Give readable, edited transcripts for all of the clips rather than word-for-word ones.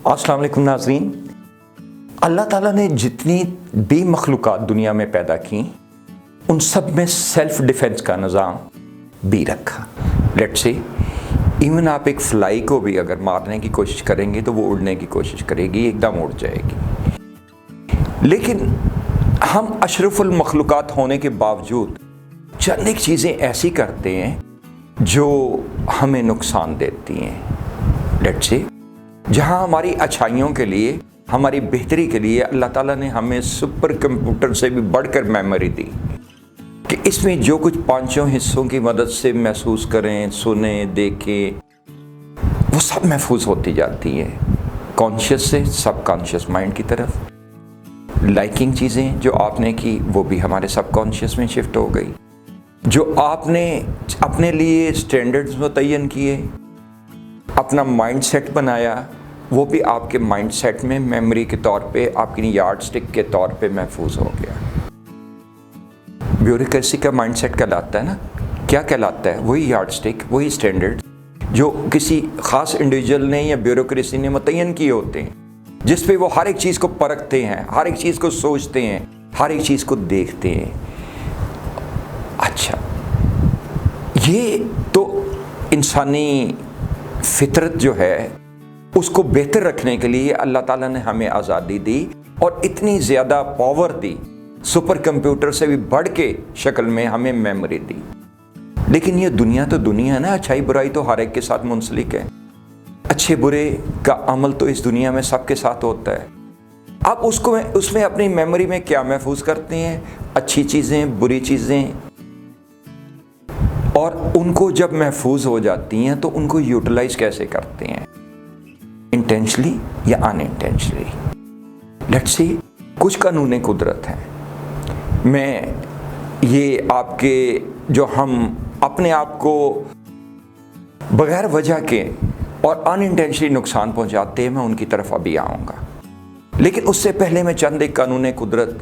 अस्सलाम वालेकुम नाज़रीन। अल्लाह ताला ने जितनी भी मखलूक़ात दुनिया में पैदा की उन सब में सेल्फ़ डिफेंस का निज़ाम भी रखा। लेट्स से इवन आप एक फ्लाई को भी अगर मारने की कोशिश करेंगे तो वो उड़ने की कोशिश करेगी, एकदम उड़ जाएगी। लेकिन हम अशरफुल मखलूक़ात होने के बावजूद चंद एक चीज़ें ऐसी करते हैं जो हमें नुकसान देती हैं। लेट्स से जहाँ हमारी अच्छाइयों के लिए, हमारी बेहतरी के लिए अल्लाह ताला ने हमें सुपर कंप्यूटर से भी बढ़कर मेमोरी दी कि इसमें जो कुछ पांचों हिस्सों की मदद से महसूस करें, सुने, देखें, वो सब महफूज होती जाती है कॉन्शियस से सबकॉन्शियस माइंड की तरफ। लाइकिंग चीज़ें जो आपने की वो भी हमारे सबकॉन्शियस में शिफ्ट हो गई। जो आपने अपने लिए स्टैंडर्ड्स मुतय्यन किए, अपना माइंड सेट बनाया, वो भी आपके माइंड सेट में मेमोरी के तौर पे, आपकी यार्ड स्टिक के तौर पे महफूज हो गया। ब्यूरोक्रेसी का माइंड सेट कहलाता है ना, क्या कहलाता है? वही यार्ड स्टिक, वही स्टैंडर्ड जो किसी ख़ास इंडिविजुअल ने या ब्यूरोक्रेसी ने मुतय्यन किए होते हैं, जिस पे वो हर एक चीज़ को परखते हैं, हर एक चीज़ को सोचते हैं, हर एक चीज़ को देखते हैं। अच्छा, ये तो इंसानी फितरत जो है उसको बेहतर रखने के लिए अल्लाह ताला ने हमें आज़ादी दी और इतनी ज़्यादा पावर दी, सुपर कंप्यूटर से भी बढ़ के शक्ल में हमें मेमोरी दी। लेकिन ये दुनिया तो दुनिया है ना, अच्छाई बुराई तो हर एक के साथ मुंसलिक है। अच्छे बुरे का अमल तो इस दुनिया में सबके साथ होता है। आप उसमें अपनी मेमोरी में क्या महफूज करते हैं? अच्छी चीज़ें, बुरी चीज़ें, और उनको जब महफूज हो जाती हैं तो उनको यूटिलाइज कैसे करते हैं, इंटेंशनली या अनइंटेंशनली। लेट्स सी कुछ कानून कुदरत हैं। मैं ये आपके जो हम अपने आप को बगैर वजह के और अनइंटेंशनली नुकसान पहुंचाते हैं, मैं उनकी तरफ अभी आऊँगा। लेकिन उससे पहले मैं चंद एक कानून कुदरत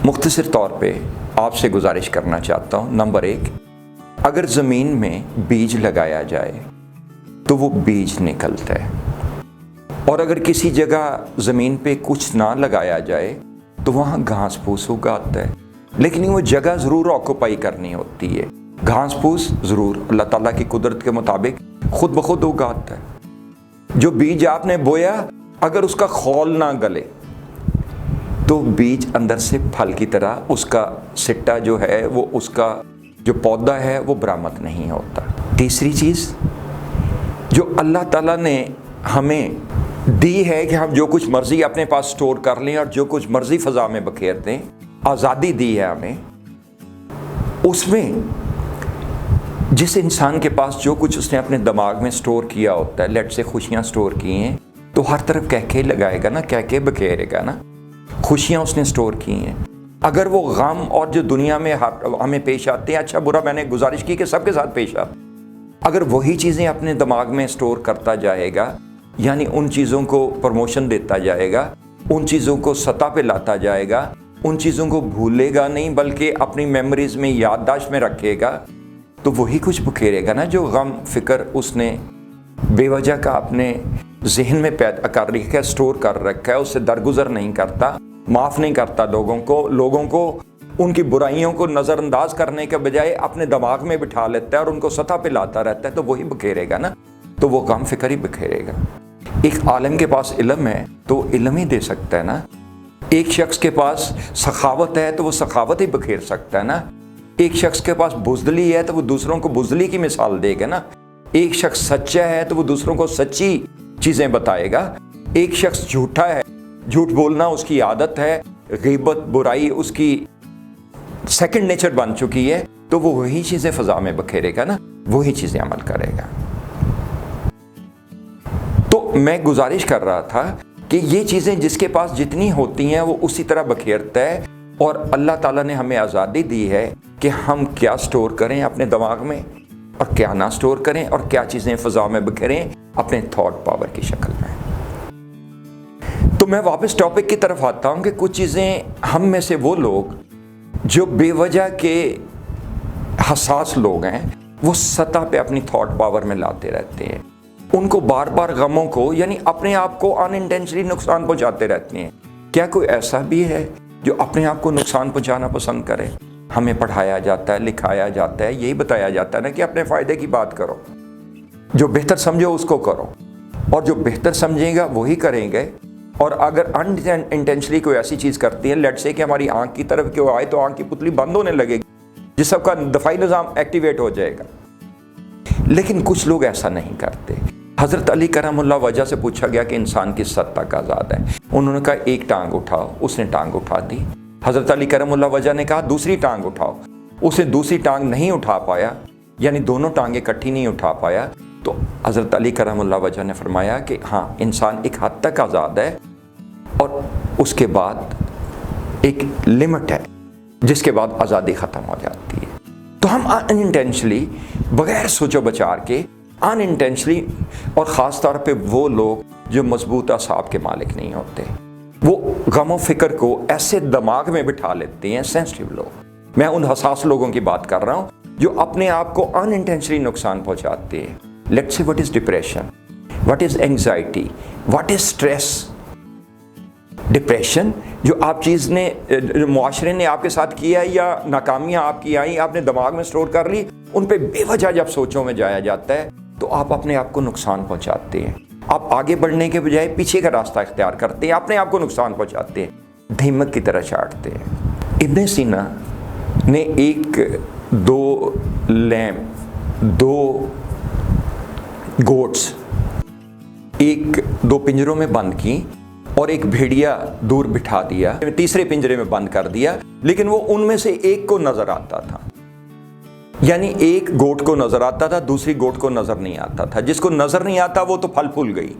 मुख्तसर तौर पे आपसे गुजारिश करना चाहता हूँ। नंबर 1, अगर ज़मीन में बीज लगाया जाए तो वो बीज निकलता है, और अगर किसी जगह ज़मीन पे कुछ ना लगाया जाए तो वहाँ घास फूस उगाता है। लेकिन वो जगह ज़रूर ऑक्यूपाई करनी होती है। घास फूस ज़रूर अल्लाह ताला की कुदरत के मुताबिक खुद ब खुद उगाता है। जो बीज आपने बोया, अगर उसका खौल ना गले तो बीज अंदर से फल की तरह उसका सिट्टा जो है, वो उसका जो पौधा है वो बरामद नहीं होता। तीसरी चीज़ जो अल्लाह ताला ने हमें दी है कि हम जो कुछ मर्ज़ी अपने पास स्टोर कर लें और जो कुछ मर्ज़ी फ़ज़ा में बखेर दें, आज़ादी दी है हमें। उसमें जिस इंसान के पास जो कुछ उसने अपने दिमाग में स्टोर किया होता है, लेट से खुशियाँ स्टोर की हैं, तो हर तरफ कह के लगाएगा ना, कह के बखेरेगा ना। खुशियाँ उसने स्टोर की हैं। अगर वो गम और जो दुनिया में हमें पेश आते हैं, अच्छा बुरा मैंने गुजारिश की कि सबके साथ पेश आ, अगर वही चीज़ें अपने दिमाग में स्टोर करता जाएगा, यानी उन चीज़ों को प्रमोशन देता जाएगा, उन चीज़ों को सतह पे लाता जाएगा, उन चीज़ों को भूलेगा नहीं बल्कि अपनी मेमोरीज में, याददाश्त में रखेगा, तो वही कुछ बखेरेगा ना जो गम फिक्र उसने बेवजह का अपने जहन में पैदा कर रखा है, स्टोर कर रखा है। उससे दरगुजर नहीं करता, माफ़ नहीं करता लोगों को उनकी बुराइयों को नज़रअंदाज करने के बजाय अपने दिमाग में बिठा लेता है और उनको सतह पे लाता रहता है, तो वही बखेरेगा ना, तो वो गम फिक्र ही बखेरेगा। एक आलिम के पास इल्म है तो इल्म ही दे सकता है ना। एक शख्स के पास सखावत है तो वो सखावत ही बखेर सकता है ना। एक शख्स के पास बुज़दिली है तो वो दूसरों को बुज़दिली की मिसाल देगा ना। एक शख्स सच्चा है तो वो दूसरों को सच्ची चीज़ें बताएगा। एक शख्स झूठा है, झूठ बोलना उसकी आदत है, ग़ीबत बुराई उसकी सेकंड नेचर बन चुकी है, तो वो वही चीज़ें फ़ज़ा में बखेरेगा ना, वही चीज़ें अमल करेगा। तो मैं गुजारिश कर रहा था कि ये चीज़ें जिसके पास जितनी होती हैं वो उसी तरह बखेरता है, और अल्लाह ताला ने हमें आज़ादी दी है कि हम क्या स्टोर करें अपने दिमाग में और क्या ना स्टोर करें, और क्या चीज़ें फ़ज़ा में बखेरें अपने थॉट पावर की शक्ल में। तो मैं वापस टॉपिक की तरफ आता हूँ कि कुछ चीज़ें हम में से वो लोग जो बेवजह के हसास लोग हैं, वो सतह पे अपनी थॉट पावर में लाते रहते हैं। उनको बार बार गमों को यानी अपने आप को अनइंटेंशनली नुकसान पहुंचाते रहते हैं। क्या कोई ऐसा भी है जो अपने आप को नुकसान पहुंचाना पसंद करे? हमें पढ़ाया जाता है, लिखाया जाता है, यही बताया जाता है ना कि अपने फायदे की बात करो, जो बेहतर समझो उसको करो, और जो बेहतर समझेगा वही करेंगे। और अगर अनइंटेंशनली कोई ऐसी चीज़ करती है, लेट्स से कि हमारी आंख की तरफ क्यों आए तो आंख की पुतली बंद होने लगेगी, जिस सबका दफाई निज़ाम एक्टिवेट हो जाएगा। लेकिन कुछ लोग ऐसा नहीं करते। हज़रत अली करमुल्लाह वजह से पूछा गया कि इंसान किस हद तक आज़ाद है। उन्होंने कहा एक टांग उठाओ, उसने टांग उठा दी। हज़रत अली करमुल्लाह वजह ने कहा दूसरी टांग उठाओ, उसने दूसरी टांग नहीं उठा पाया, यानी दोनों टांगें इकट्ठी नहीं उठा पाया। तो हज़रत अली करमुल्लाह वजह ने फरमाया कि हाँ, इंसान एक हद तक आज़ाद है और उसके बाद एक लिमिट है जिसके बाद आज़ादी ख़त्म हो जाती है। तो हम अनइंटेंशनली, बगैर सोचो बचार के अनइंटेंशनली, और ख़ास तौर पे वो लोग जो मजबूत असाब के मालिक नहीं होते, वो गम और फिक्र को ऐसे दिमाग में बिठा लेते हैं, सेंसिटिव लोग। मैं उन हसास लोगों की बात कर रहा हूँ जो अपने आप को अनइंटेंशनली नुकसान पहुँचाते हैं। Let's say what is depression, what is anxiety, what is stress. Depression जो आप चीज़ ने, जो मुआशरे ने आपके साथ किया है या नाकामियाँ आपकी आई, आपने दिमाग में स्टोर कर ली, उन पे बेवजह जब सोचों में जाया जाता है तो आप अपने आप को नुकसान पहुंचाते हैं। आप आगे बढ़ने के बजाय पीछे का रास्ता इख्तियार करते हैं, अपने आप को नुकसान पहुंचाते हैं, दीमक की तरह चाटते हैं। इब्न सीना ने दो लैम, दो गोट्स दो पिंजरों में बंद की और एक भेड़िया दूर बिठा दिया, तीसरे पिंजरे में बंद कर दिया, लेकिन वो उनमें से एक को नजर आता था। यानी एक गोट को नजर आता था, दूसरी गोट को नजर नहीं आता था। जिसको नजर नहीं आता वो तो फल फूल गई,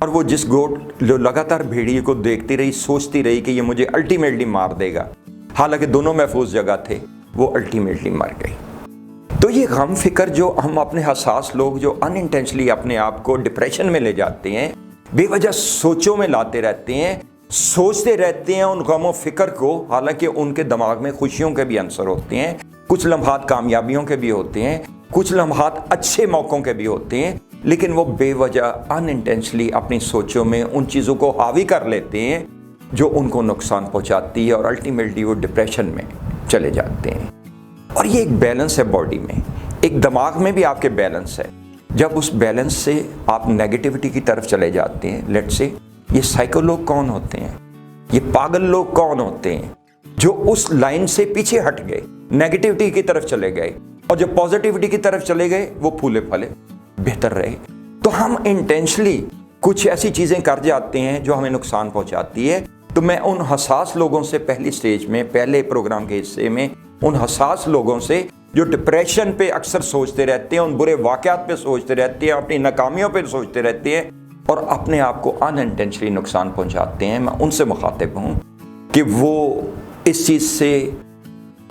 और वो जिस गोट जो लगातार भेड़िए को देखती रही, सोचती रही कि ये मुझे अल्टीमेटली मार देगा, हालांकि दोनों महफूज जगह थे, वो अल्टीमेटली मर गई। तो ये गम फिक्र जो हम अपने हसास लोग जो अनइंटेंशनली अपने आप को डिप्रेशन में ले जाते हैं, बेवजह सोचों में लाते रहते हैं, सोचते रहते हैं उन गम और फिक्र को, हालांकि उनके दिमाग में खुशियों के भी अंसर होते हैं, कुछ लम्हात कामयाबियों के भी होते हैं, कुछ लम्हात अच्छे मौक़ों के भी होते हैं, लेकिन वो बेवजह अनइंटेंशनली अपनी सोचों में उन चीज़ों को हावी कर लेते हैं जो उनको नुकसान पहुंचाती है, और अल्टीमेटली वो डिप्रेशन में चले जाते हैं। और ये एक बैलेंस है बॉडी में, एक दिमाग में भी आपके बैलेंस है। जब उस बैलेंस से आप नेगेटिविटी की तरफ चले जाते हैं, लेट्स से ये साइको लोग कौन होते हैं, ये पागल लोग कौन होते हैं जो उस लाइन से पीछे हट गए, नेगेटिविटी की तरफ चले गए, और जो पॉजिटिविटी की तरफ चले गए वो फूले फले बेहतर रहे। तो हम इंटेंशनली कुछ ऐसी चीज़ें कर जाते हैं जो हमें नुकसान पहुंचाती है। तो मैं उन हसास लोगों से पहली स्टेज में, पहले प्रोग्राम के हिस्से में, उन हसास लोगों से जो डिप्रेशन पे अक्सर सोचते रहते हैं, उन बुरे वाक़यात पे सोचते रहते हैं, अपनी नाकामियों पे सोचते रहते हैं और अपने आप को अनइंटेंशनली नुकसान पहुंचाते हैं, मैं उनसे मुखातिब हूँ कि वो इस चीज़ से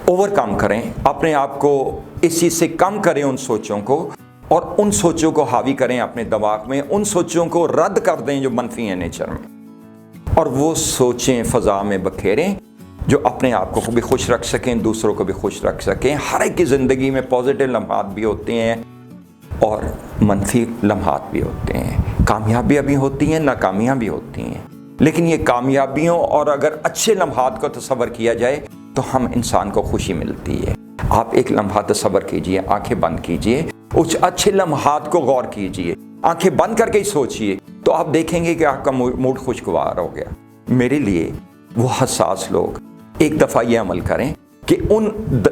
ओवरकम करें, अपने आप को इस चीज़ से कम करें उन सोचों को, और उन सोचों को हावी करें अपने दिमाग में, उन सोचों को रद्द कर दें जो मनफी हैं नेचर में, और वो सोचें फ़ज़ा में बखेरें जो अपने आप को भी खुश रख सकें, दूसरों को भी खुश रख सकें। हर एक की ज़िंदगी में पॉजिटिव लम्हात भी होते हैं और मनफी लम्हात भी होते हैं, कामयाबियाँ भी होती हैं, नाकामियाँ भी होती हैं, लेकिन ये कामयाबियों और अगर अच्छे लम्हात को तसव्वुर किया जाए तो हम इंसान को खुशी मिलती है। आप एक लम्हा तसव्वुर कीजिए, आंखें बंद कीजिए, उस अच्छे लम्हात को गौर कीजिए, आंखें बंद करके ही सोचिए, तो आप देखेंगे कि आपका मूड खुशगवार हो गया। मेरे लिए वो हसास लोग एक दफ़ा ये अमल करें कि उन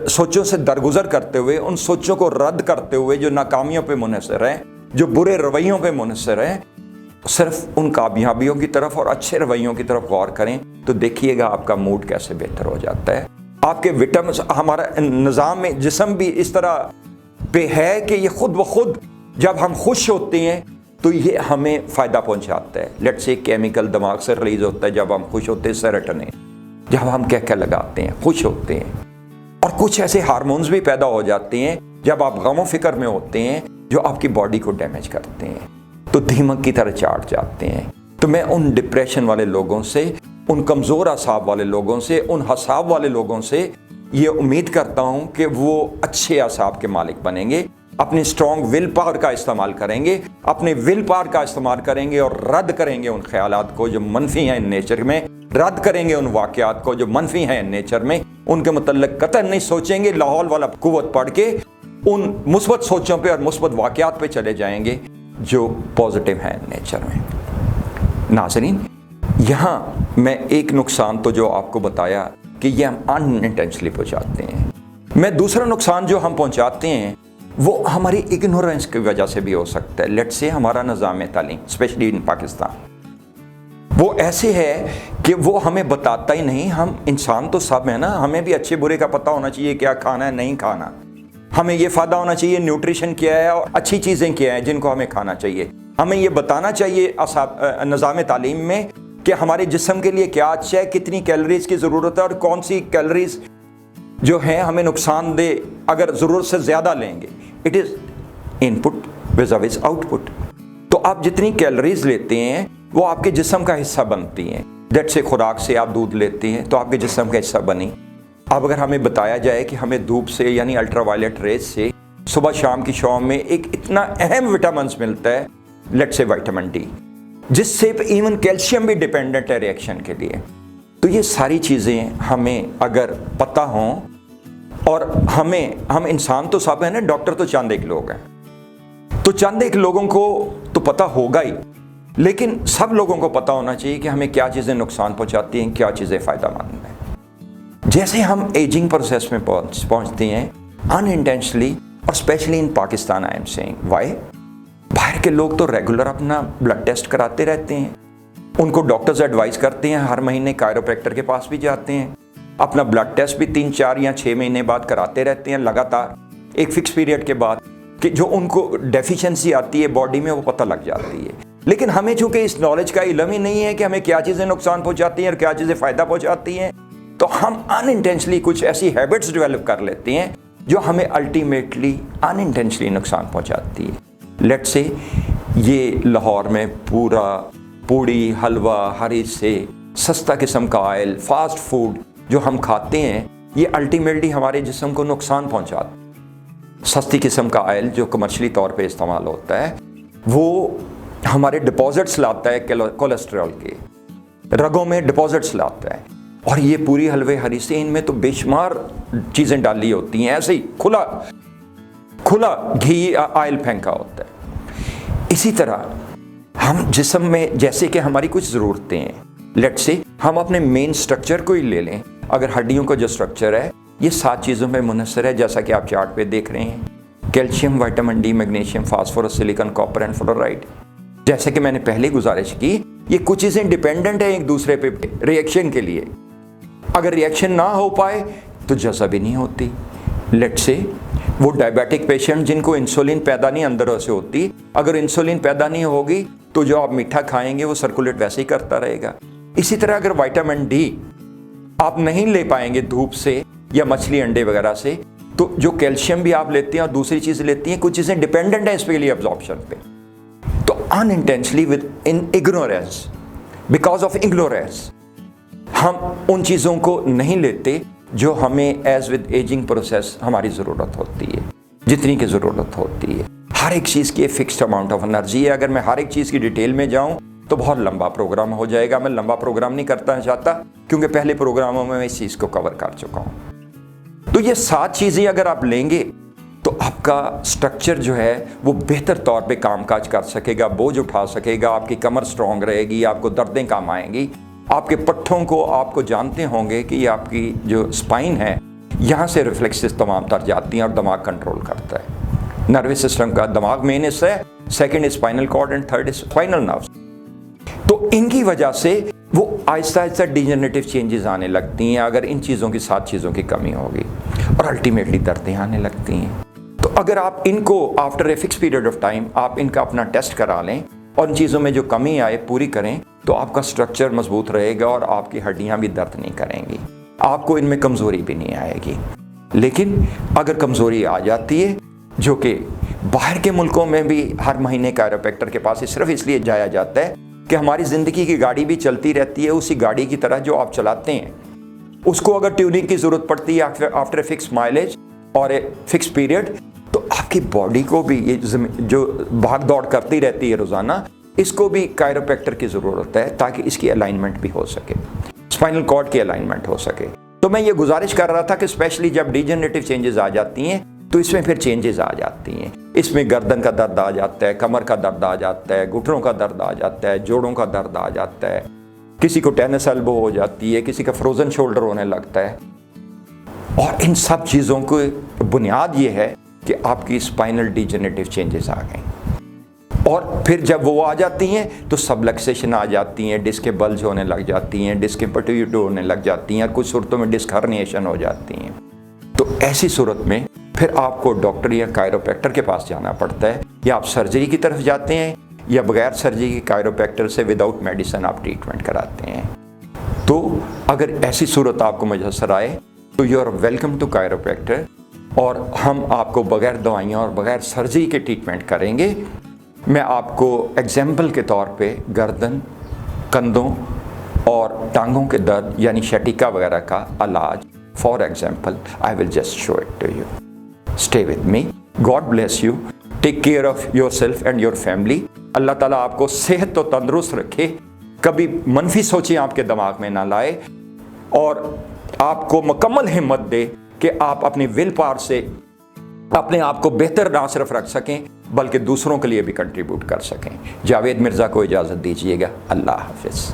सोचों से दरगुजर करते हुए, उन सोचों को रद्द करते हुए जो नाकामियों पे मुनहसर हैं, जो बुरे रवैयों पे मुनहसर हैं, सिर्फ उन कामयाबियों की तरफ और अच्छे रवैयों की तरफ गौर करें, तो देखिएगा आपका मूड कैसे बेहतर हो जाता है। आपके विटामिन, हमारा निज़ाम में जिस्म भी इस तरह पे है कि ये खुद ब खुद जब हम खुश होते हैं तो ये हमें फ़ायदा पहुंचाता है। लेट्स से केमिकल दिमाग से रिलीज होता है जब हम खुश होते हैं, सेरोटोनिन, जब हम क्या क्या लगाते हैं, खुश होते हैं, और कुछ ऐसे हार्मोन्स भी पैदा हो जाते हैं जब आप गम फिक्र में होते हैं जो आपकी बॉडी को डैमेज करते हैं, तो दीमक की तरह चाट जाते हैं। तो मैं उन डिप्रेशन वाले लोगों से, उन कमज़ोर असाब वाले लोगों से, उन हसाब वाले लोगों से ये उम्मीद करता हूँ कि वो अच्छे असाब के मालिक बनेंगे, اپنی اسٹرانگ ول پاور کا استعمال کریں گے، اپنے ول پاور کا استعمال کریں گے اور رد کریں گے ان خیالات کو جو منفی ہیں نیچر میں، رد کریں گے ان واقعات کو جو منفی ہیں نیچر میں، ان کے متعلق قطعاً نہیں سوچیں گے، لاہور والا قوت پڑھ کے ان مثبت سوچوں پہ اور مثبت واقعات پہ چلے جائیں گے جو پازیٹیو ہیں نیچر میں۔ ناظرین، یہاں میں ایک نقصان تو جو آپ کو بتایا کہ یہ ہم ان انٹینشنلی پہنچاتے ہیں، میں دوسرا نقصان جو ہم پہنچاتے ہیں وہ ہماری اگنورنس کی وجہ سے بھی ہو سکتا ہے۔ لیٹ سے ہمارا نظام تعلیم اسپیشلی ان پاکستان وہ ایسے ہے کہ وہ ہمیں بتاتا ہی نہیں، ہم انسان تو سب ہیں نا، ہمیں بھی اچھے برے کا پتہ ہونا چاہیے، کیا کھانا ہے نہیں کھانا، ہمیں یہ فائدہ ہونا چاہیے نیوٹریشن کیا ہے اور اچھی چیزیں کیا ہیں جن کو ہمیں کھانا چاہیے، ہمیں یہ بتانا چاہیے نظام تعلیم میں کہ ہمارے جسم کے لیے کیا اچھا ہے، کتنی کیلوریز کی ضرورت ہے اور کون سی کیلوریز جو ہیں ہمیں نقصان دہ اگر ضرورت سے زیادہ لیں گے۔ It is in put ways out put, تو آپ جتنی کیلوریز لیتے ہیں وہ آپ کے جسم کا حصہ بنتی ہیں۔ جیٹ سے خوراک سے آپ دودھ لیتے ہیں تو آپ کے جسم کا حصہ بنی۔ اب اگر ہمیں بتایا جائے کہ ہمیں دھوپ سے یعنی الٹرا وائلٹ ریز سے صبح شام کی شام میں ایک اتنا اہم وٹامنس ملتا ہے، لیٹ سے وٹامن ڈی، جس سے ایون کیلشیم بھی ڈیپینڈنٹ ہے ریئیکشن کے لیے، تو یہ ساری چیزیں ہمیں اگر پتہ ہوں، اور ہم انسان تو سب ہیں نا، ڈاکٹر تو چند ایک لوگ ہیں، تو چند ایک لوگوں کو تو پتہ ہوگا ہی، لیکن سب لوگوں کو پتہ ہونا چاہیے کہ ہمیں کیا چیزیں نقصان پہنچاتی ہیں، کیا چیزیں فائدہ مند ہیں۔ جیسے ہم ایجنگ پروسیس میں پہنچتے ہیں ان انٹینشنلی، اور specially in Pakistan I am seeing why, باہر کے لوگ تو ریگولر اپنا بلڈ ٹیسٹ کراتے رہتے ہیں، ان کو ڈاکٹرز ایڈوائز کرتے ہیں، ہر مہینے کائروپریکٹر کے پاس بھی جاتے ہیں، اپنا بلڈ ٹیسٹ بھی 3 4 یا 6 مہینے بعد کراتے رہتے ہیں لگاتار، ایک فکس پیریڈ کے بعد، کہ جو ان کو ڈیفیشنسی آتی ہے باڈی میں وہ پتہ لگ جاتی ہے۔ لیکن ہمیں چونکہ اس نالج کا علم ہی نہیں ہے کہ ہمیں کیا چیزیں نقصان پہنچاتی ہیں اور کیا چیزیں فائدہ پہنچاتی ہیں، تو ہم ان انٹینشنلی کچھ ایسی ہیبٹس ڈیولپ کر لیتے ہیں جو ہمیں الٹیمیٹلی ان انٹینشنلی نقصان پہنچاتی ہے۔ لیٹ سے یہ لاہور میں پورا پوڑی حلوہ ہری سے سستا قسم کا آئل فاسٹ فوڈ جو ہم کھاتے ہیں، یہ الٹیمیٹلی ہمارے جسم کو نقصان پہنچاتا ہے۔ سستی قسم کا آئل جو کمرشلی طور پہ استعمال ہوتا ہے وہ ہمارے ڈپازٹس لاتا ہے کولیسٹرول کے، رگوں میں ڈپازٹس لاتا ہے، اور یہ پوری حلوے ہری سے ان میں تو بے شمار چیزیں ڈالی ہوتی ہیں، ایسے ہی کھلا گھی آئل پھینکا ہوتا ہے۔ اسی طرح ہم جسم میں جیسے کہ ہماری کچھ ضرورتیں ہیں، لیٹ سے ہم اپنے مین سٹرکچر کو ہی لے لیں، اگر ہڈیوں کا جو سٹرکچر ہے یہ 7 چیزوں میں منحصر ہے، جیسا کہ آپ چارٹ پہ دیکھ رہے ہیں، calcium, vitamin D, magnesium, phosphorus, silicon, copper and fluoride. جیسے کہ میں نے پہلے گزارش کی، یہ کچھ چیزیں ڈیپینڈنٹ ہیں ایک دوسرے پہ ریئیکشن کے لیے، اگر ریئیکشن نہ ہو پائے تو جذب ہی نہیں ہوتی۔ لیٹ سے وہ ڈائبیٹک پیشنٹ جن کو انسولین پیدا نہیں اندر سے ہوتی، اگر انسولین پیدا نہیں ہوگی تو جو آپ میٹھا کھائیں گے وہ سرکولیٹ ویسے ہی کرتا رہے گا۔ اسی طرح اگر وٹامن ڈی آپ نہیں لے پائیں گے دھوپ سے یا مچھلی انڈے وغیرہ سے، تو جو کیلشیم بھی آپ لیتے ہیں اور دوسری چیزیں لیتی ہیں، کچھ چیزیں ڈیپینڈنٹ ہیں اس کے لیے ابزارپشن پہ، تو unintentionally with in ignorance, because of ignorance ہم ان چیزوں کو نہیں لیتے جو ہمیں ایز ود ایجنگ پروسیس ہماری ضرورت ہوتی ہے، جتنی کی ضرورت ہوتی ہے۔ ہر ایک چیز کی فکسڈ اماؤنٹ آف انرجی ہے، اگر میں ہر ایک چیز کی ڈیٹیل میں جاؤں تو بہت لمبا پروگرام ہو جائے گا، میں لمبا پروگرام نہیں کرتا چاہتا کیونکہ پہلے پروگراموں میں اس چیز کو کور کر چکا ہوں۔ تو یہ 7 چیزیں اگر آپ لیں گے تو آپ کا سٹرکچر جو ہے وہ بہتر طور پہ کام کاج کر سکے گا، بوجھ اٹھا سکے گا، آپ کی کمر سٹرونگ رہے گی، آپ کو دردیں کم آئیں گی، آپ کے پٹھوں کو آپ کو جانتے ہوں گے کہ یہ آپ کی جو اسپائن ہے یہاں سے ریفلیکسز تمام تر جاتی ہیں اور دماغ کنٹرول کرتا ہے۔ نروس سسٹم کا دماغ مین حصہ ہے، second spinal cord and third spinal nervous, تو ان کی وجہ سے وہ آہستہ آہستہ ڈیجنریٹو چینجز آنے لگتی ہیں اگر ان چیزوں کی 7 چیزوں کی کمی ہوگی، اور الٹیمیٹلی دردیں آنے لگتی ہیں۔ تو اگر آپ ان کو after a fix period of time آپ ان کا اپنا ٹیسٹ کرا لیں اور ان چیزوں میں جو کمی آئے پوری کریں تو آپ کا سٹرکچر مضبوط رہے گا اور آپ کی ہڈیاں بھی درد نہیں کریں گی، آپ کو ان میں کمزوری بھی نہیں آئے گی۔ لیکن اگر کمزوری آ جاتی ہے، جو کہ باہر کے ملکوں میں بھی ہر مہینے کائروپریکٹر کے پاس صرف اس لیے جایا جاتا ہے کہ ہماری زندگی کی گاڑی بھی چلتی رہتی ہے، اسی گاڑی کی طرح جو آپ چلاتے ہیں اس کو اگر ٹیوننگ کی ضرورت پڑتی ہے آفٹر اے فکس مائلیج اور اے فکس پیریڈ، تو آپ کی باڈی کو بھی یہ جو بھاگ دوڑ کرتی رہتی ہے روزانہ، اس کو بھی کائروپریکٹر کی ضرورت ہے تاکہ اس کی الائنمنٹ بھی ہو سکے، اسپائنل کارڈ کی الائنمنٹ ہو سکے۔ تو میں یہ گزارش کر رہا تھا کہ اسپیشلی جب ڈیجنریٹو چینجز آ جاتی ہیں تو اس میں پھر چینجز آ جاتی ہیں، اس میں گردن کا درد آ جاتا ہے، کمر کا درد آ جاتا ہے، گھٹنوں کا درد آ جاتا ہے، جوڑوں کا درد آ جاتا ہے، کسی کو ٹینس ایلبو ہو جاتی ہے، کسی کا فروزن شولڈر ہونے لگتا ہے۔ اور ان سب چیزوں کو بنیاد یہ ہے کہ آپ کی اسپائنل ڈیجنریٹو چینجز آ گئیں، اور پھر جب وہ آ جاتی ہیں تو سبلکسیشن آ جاتی ہیں، ڈسک کے بلج ہونے لگ جاتی ہیں، ڈسک پٹیوٹو ہونے لگ جاتی ہیں، کچھ صورتوں میں ڈسک ہرنیشن ہو جاتی ہیں۔ تو ایسی صورت میں پھر آپ کو ڈاکٹر یا کائروپریکٹر کے پاس جانا پڑتا ہے، یا آپ سرجری کی طرف جاتے ہیں، یا بغیر سرجری کی کائروپریکٹر سے وداؤٹ میڈیسن آپ ٹریٹمنٹ کراتے ہیں۔ تو اگر ایسی صورت آپ کو میسر آئے تو یو آر ویلکم ٹو کائروپریکٹر، اور ہم آپ کو بغیر دوائیاں اور بغیر سرجری کے ٹریٹمنٹ کریں گے۔ میں آپ کو ایگزامپل کے طور پہ گردن، کندھوں اور ٹانگوں کے درد یعنی شٹیکا وغیرہ کا علاج for example I will just show it to you. Stay with me, God bless you, take care of yourself and your family. اللہ تعالیٰ آپ کو صحت و تندرست رکھے، کبھی منفی سوچیں آپ کے دماغ میں نہ لائے، اور آپ کو مکمل ہمت دے کہ آپ اپنی ول پاور سے اپنے آپ کو بہتر نہ صرف رکھ سکیں بلکہ دوسروں کے لیے بھی کنٹریبیوٹ کر سکیں۔ جاوید مرزا کو اجازت دیجیے گا، اللہ حافظ۔